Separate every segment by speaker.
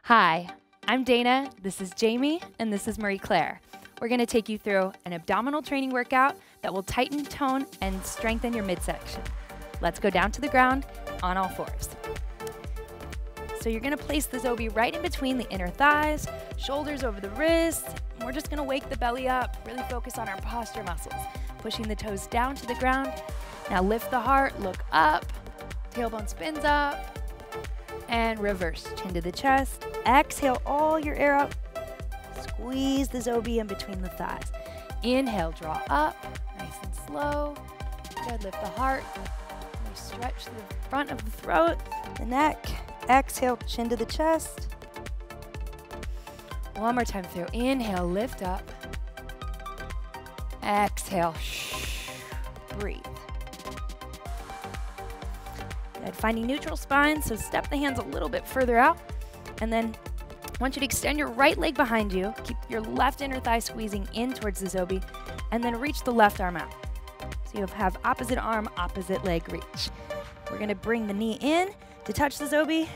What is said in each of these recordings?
Speaker 1: Hi, I'm Dana, this is Jamie, and this is Marie Claire. We're going to take you through an abdominal training workout that will tighten, tone, and strengthen your midsection. Let's go down to the ground on all fours. So you're going to place the Zobi right in between the inner thighs, shoulders over the wrists. We're just going to wake the belly up, really focus on our posture muscles, pushing the toes down to the ground. Now lift the heart, look up, tailbone spins up, and reverse, chin to the chest. Exhale all your air out. Squeeze the Zobi in between the thighs. Inhale, draw up, nice and slow. Good, lift the heart. We stretch the front of the throat, the neck. Exhale, chin to the chest. One more time through. Inhale, lift up. Exhale, breathe. Good, finding neutral spine, so step the hands a little bit further out. And then I want you to extend your right leg behind you. Keep your left inner thigh squeezing in towards the Zobi. And then reach the left arm out. So you have opposite arm, opposite leg reach. We're going to bring the knee in to touch the Zobi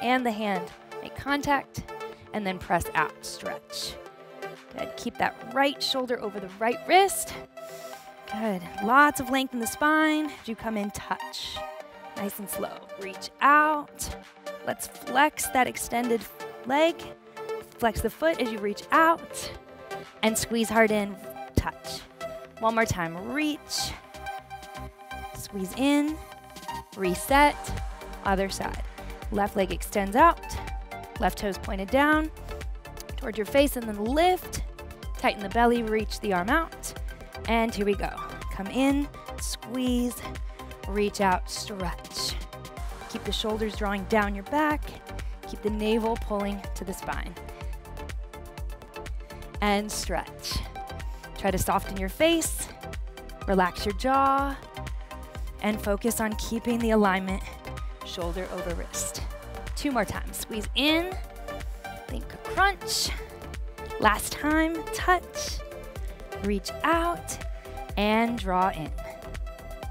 Speaker 1: and the hand. Make contact and then press out, stretch. Good, keep that right shoulder over the right wrist. Good, lots of length in the spine as you come in, touch. Nice and slow, reach out. Let's flex that extended leg. Flex the foot as you reach out and squeeze hard in, touch. One more time, reach, squeeze in, reset, other side. Left leg extends out, left toes pointed down toward your face and then lift, tighten the belly, reach the arm out, and here we go. Come in, squeeze, reach out, stretch. Keep the shoulders drawing down your back, keep the navel pulling to the spine. And stretch. Try to soften your face, relax your jaw, and focus on keeping the alignment shoulder over wrist. Two more times. Squeeze in, think crunch. Last time, touch, reach out, and draw in.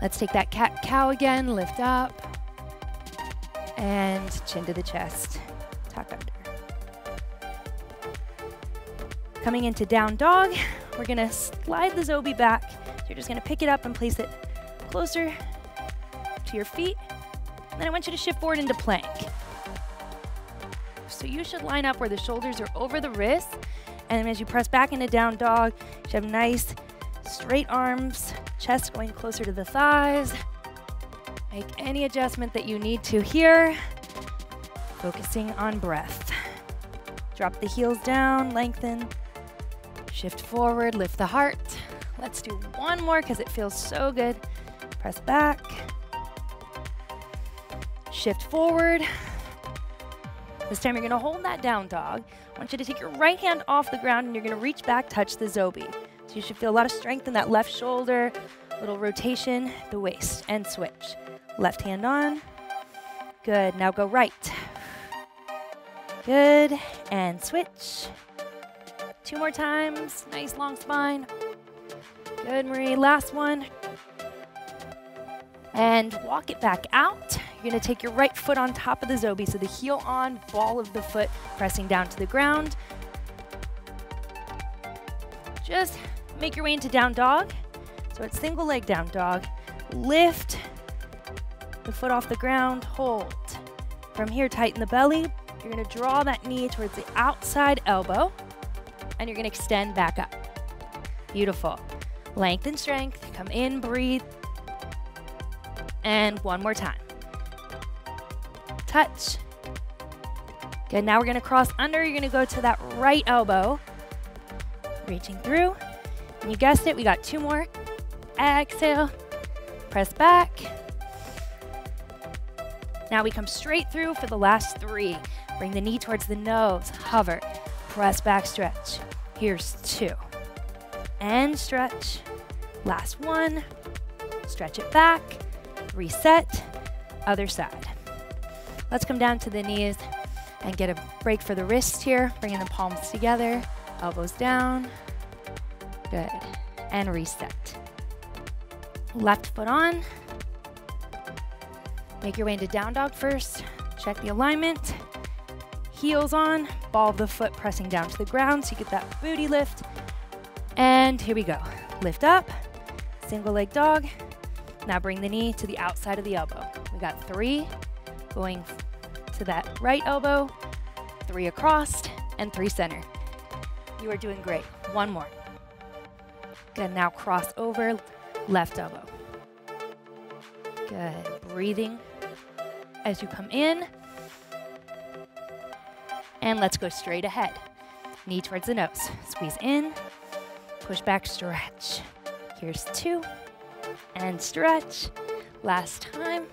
Speaker 1: Let's take that cat-cow again, lift up, and chin to the chest, tuck under. Coming into down dog, we're gonna slide the Zobi back. So you're just gonna pick it up and place it closer to your feet. And then I want you to shift forward into plank. So you should line up where the shoulders are over the wrists. And as you press back into down dog, you should have nice straight arms, chest going closer to the thighs. Make any adjustment that you need to here. Focusing on breath. Drop the heels down, lengthen. Shift forward, lift the heart. Let's do one more because it feels so good. Press back. Shift forward. This time you're gonna hold that down dog. I want you to take your right hand off the ground and you're gonna reach back, touch the Zobi. So you should feel a lot of strength in that left shoulder, little rotation, the waist, and switch. Left hand on. Good, now go right. Good, and switch. Two more times, nice long spine. Good, Marie, last one. And walk it back out. You're gonna take your right foot on top of the Zobi, so the heel on, ball of the foot pressing down to the ground. Just make your way into down dog. So it's single leg down dog. Lift the foot off the ground, hold. From here, tighten the belly. You're gonna draw that knee towards the outside elbow, and you're gonna extend back up. Beautiful. Length and strength, come in, breathe. And one more time. Touch. Good, now we're gonna cross under. You're gonna go to that right elbow. Reaching through. And you guessed it, we got two more. Exhale, press back. Now we come straight through for the last three. Bring the knee towards the nose, hover, press back, stretch. Here's two. And stretch. Last one. Stretch it back. Reset. Other side. Let's come down to the knees and get a break for the wrists here. Bringing the palms together, elbows down. Good. And reset. Left foot on. Make your way into down dog first. Check the alignment. heels on, ball of the foot pressing down to the ground so you get that booty lift. And here we go. Lift up, single leg dog. Now bring the knee to the outside of the elbow. We got 3 going to that right elbow, 3 across, and 3 center. You are doing great. 1 more. Good, now cross over, left elbow. Good, breathing as you come in. And let's go straight ahead. Knee towards the nose. Squeeze in, push back, stretch. Here's 2, and stretch. Last time.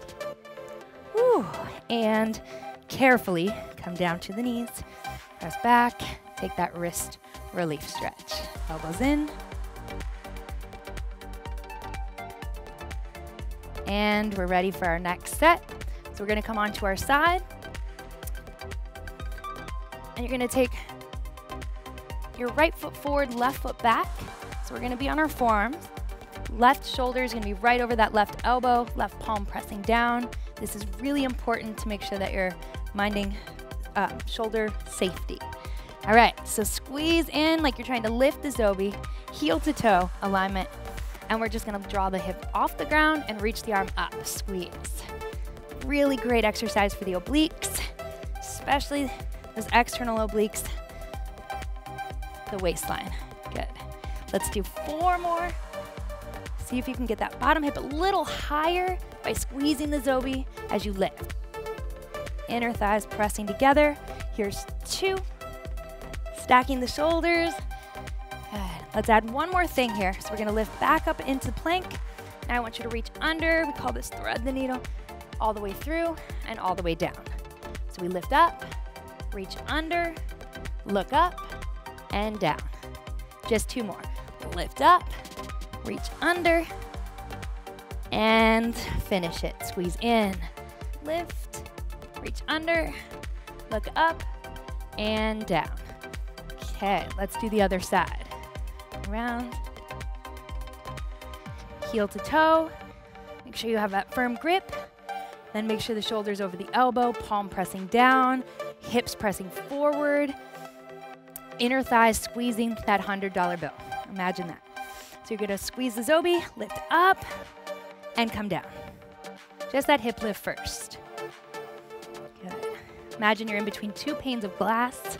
Speaker 1: Whew. And carefully come down to the knees. Press back, take that wrist relief stretch. Elbows in. And we're ready for our next set. So we're gonna come onto our side. And you're gonna take your right foot forward, left foot back. So we're gonna be on our forearms. Left shoulder is gonna be right over that left elbow, left palm pressing down. This is really important to make sure that you're minding shoulder safety. All right, so squeeze in like you're trying to lift the Zobi, heel to toe alignment. And we're just gonna draw the hip off the ground and reach the arm up, squeeze. Really great exercise for the obliques, especially those external obliques, the waistline. Good. Let's do 4 more. See if you can get that bottom hip a little higher by squeezing the Zobi as you lift. Inner thighs pressing together. Here's 2. Stacking the shoulders. Good. Let's add 1 more thing here. So we're gonna lift back up into plank. Now I want you to reach under. We call this thread the needle. All the way through and all the way down. So we lift up, reach under, look up, and down. Just 2 more. Lift up, reach under, and finish it. Squeeze in, lift, reach under, look up, and down. Okay, let's do the other side. Around, heel to toe. Make sure you have that firm grip. Then make sure the shoulder's over the elbow, palm pressing down, hips pressing forward, inner thighs squeezing that $100 bill. Imagine that. So you're gonna squeeze the Zobi, lift up, and come down. Just that hip lift first. Good. Imagine you're in between 2 panes of glass,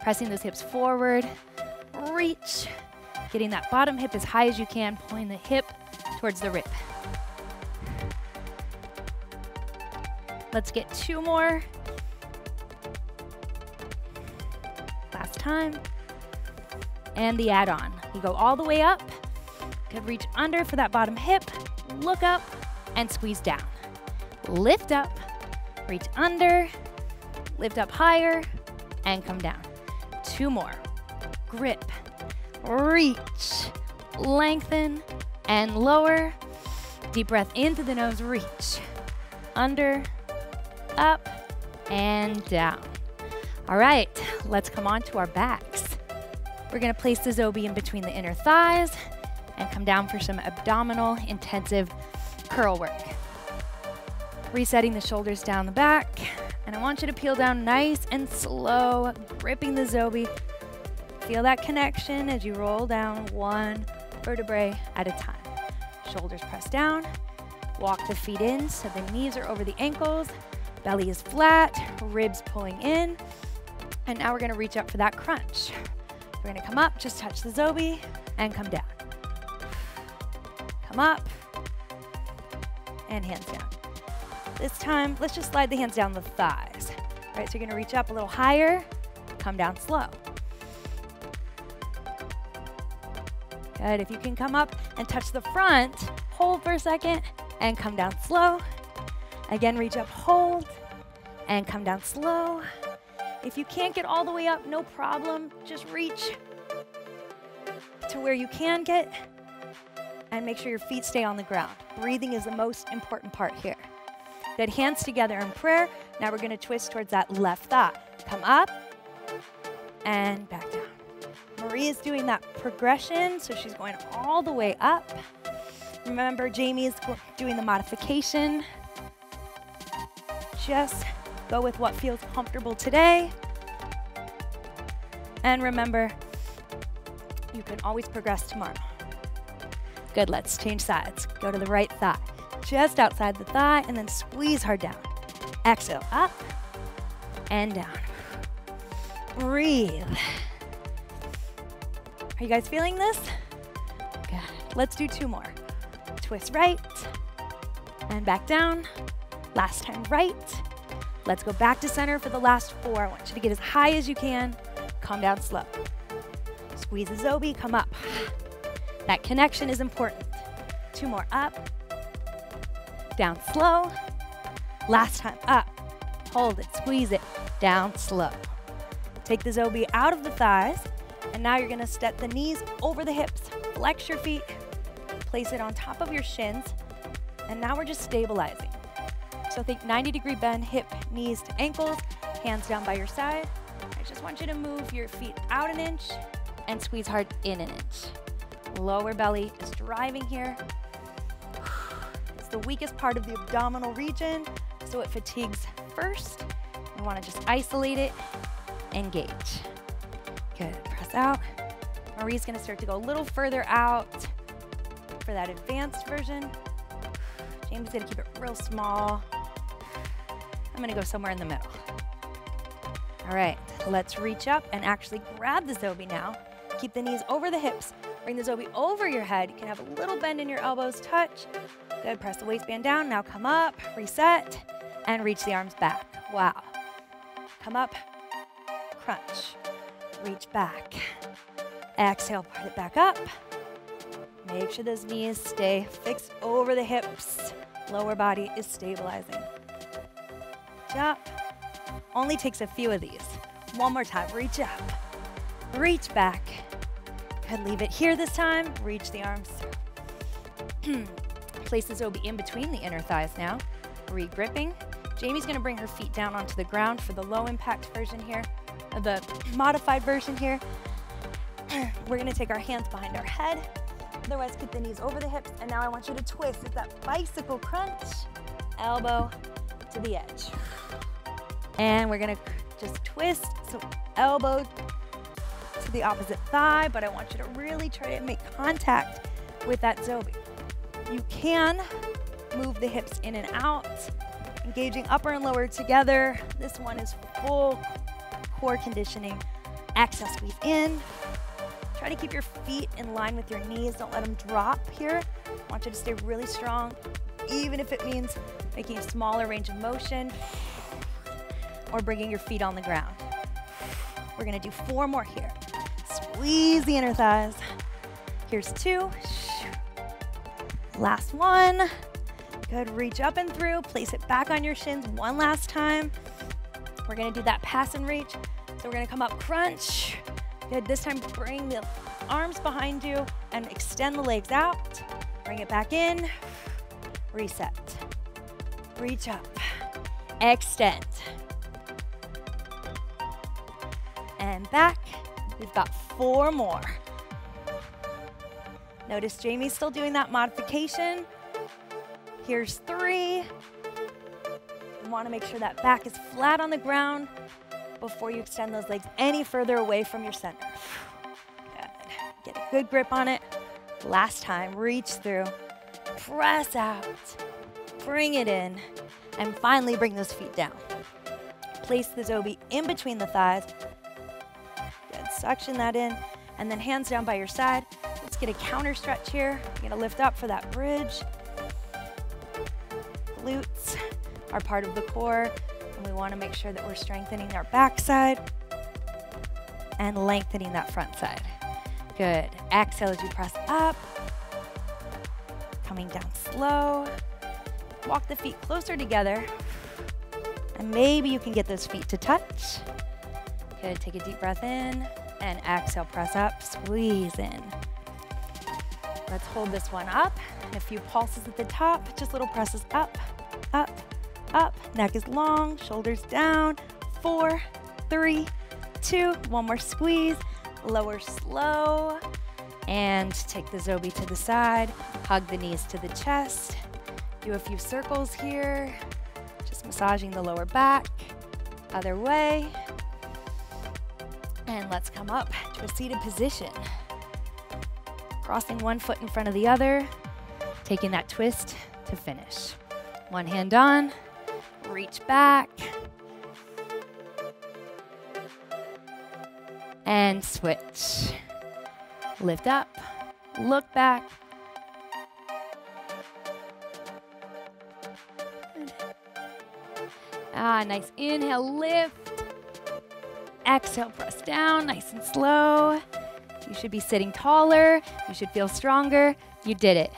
Speaker 1: pressing those hips forward, reach, getting that bottom hip as high as you can, pulling the hip towards the rib. Let's get 2 more. Last time. And the add-on. You go all the way up. Could reach under for that bottom hip. Look up and squeeze down. Lift up, reach under, lift up higher, and come down. 2 more. Grip, reach, lengthen, and lower. Deep breath into the nose, reach. Under, up, and down. All right, let's come on to our backs. We're gonna place the Zobi in between the inner thighs and come down for some abdominal intensive curl work. Resetting the shoulders down the back, and I want you to peel down nice and slow, gripping the Zobi. Feel that connection as you roll down 1 vertebrae at a time. Shoulders press down, walk the feet in so the knees are over the ankles, belly is flat, ribs pulling in, and now we're gonna reach up for that crunch. We're gonna come up, just touch the Zobi, and come down. Come up, and hands down. This time, let's just slide the hands down the thighs. All right, so you're gonna reach up a little higher, come down slow. Good, if you can come up and touch the front, hold for a second, and come down slow. Again, reach up, hold, and come down slow. If you can't get all the way up, no problem. Just reach to where you can get and make sure your feet stay on the ground. Breathing is the most important part here. Good, hands together in prayer. Now we're gonna twist towards that left thigh. Come up and back down. Marie is doing that progression, so she's going all the way up. Remember, Jamie is doing the modification. Just go with what feels comfortable today. And remember, you can always progress tomorrow. Good, let's change sides. Go to the right thigh, just outside the thigh, and then squeeze hard down. Exhale, up and down. Breathe. Are you guys feeling this? Good. Let's do 2 more. Twist right and back down. Last time right. Let's go back to center for the last 4. I want you to get as high as you can. Come down slow. Squeeze the Zobi, come up. That connection is important. 2 more, up. Down slow. Last time, up. Hold it, squeeze it, down slow. Take the Zobi out of the thighs, and now you're gonna step the knees over the hips. Flex your feet, place it on top of your shins, and now we're just stabilizing. So think 90-degree bend, hip, knees to ankles, hands down by your side. I just want you to move your feet out 1 inch and squeeze hard in 1 inch. Lower belly is driving here. It's the weakest part of the abdominal region, so it fatigues first. We want to just isolate it, engage. Good, press out. Marie's gonna start to go a little further out for that advanced version. James is gonna keep it real small. I'm gonna go somewhere in the middle. All right, let's reach up and actually grab the Zobi now. Keep the knees over the hips. Bring the Zobi over your head. You can have a little bend in your elbows, touch. Good, press the waistband down. Now come up, reset, and reach the arms back. Wow. Come up, crunch, reach back. Exhale, part it back up. Make sure those knees stay fixed over the hips. Lower body is stabilizing. Jump. Only takes a few of these. 1 more time, reach up, reach back. Good, leave it here this time. Reach the arms. Place the Zobi in between the inner thighs now. Re-gripping. Jamie's gonna bring her feet down onto the ground for the low impact version here, the modified version here. We're gonna take our hands behind our head. Otherwise, keep the knees over the hips. And now I want you to twist. It's that bicycle crunch. Elbow to the edge. And we're gonna just twist, so elbow to the opposite thigh, but I want you to really try to make contact with that Zobi. You can move the hips in and out, engaging upper and lower together. This one is full core conditioning. Exhale, squeeze in. Try to keep your feet in line with your knees. Don't let them drop here. I want you to stay really strong, even if it means making a smaller range of motion or bringing your feet on the ground. We're gonna do 4 more here. Squeeze the inner thighs. Here's 2. Last one. Good, reach up and through. Place it back on your shins 1 last time. We're gonna do that pass and reach. So we're gonna come up, crunch. Good, this time bring the arms behind you and extend the legs out. Bring it back in, reset. Reach up, extend. And back. We've got 4 more. Notice Jamie's still doing that modification. Here's 3. You want to make sure that back is flat on the ground before you extend those legs any further away from your center. Good. Get a good grip on it. Last time, reach through, press out, bring it in, and finally bring those feet down. Place the Zobi in between the thighs. Good, suction that in, and then hands down by your side. Let's get a counter stretch here. You're gonna lift up for that bridge. Glutes are part of the core, and we wanna make sure that we're strengthening our back side and lengthening that front side. Good, exhale as you press up. Coming down slow. Walk the feet closer together, and maybe you can get those feet to touch. Good, take a deep breath in, and exhale, press up, squeeze in. Let's hold this one up, and a few pulses at the top, just little presses up, up, up. Neck is long, shoulders down. 4, 3, 2, 1 more squeeze. Lower slow, and take the Zobi to the side. Hug the knees to the chest. Do a few circles here, just massaging the lower back. Other way. And let's come up to a seated position. Crossing one foot in front of the other, taking that twist to finish. One hand on, reach back, and switch. Lift up, look back. Nice inhale, lift. Exhale, press down, nice and slow. You should be sitting taller. You should feel stronger. You did it.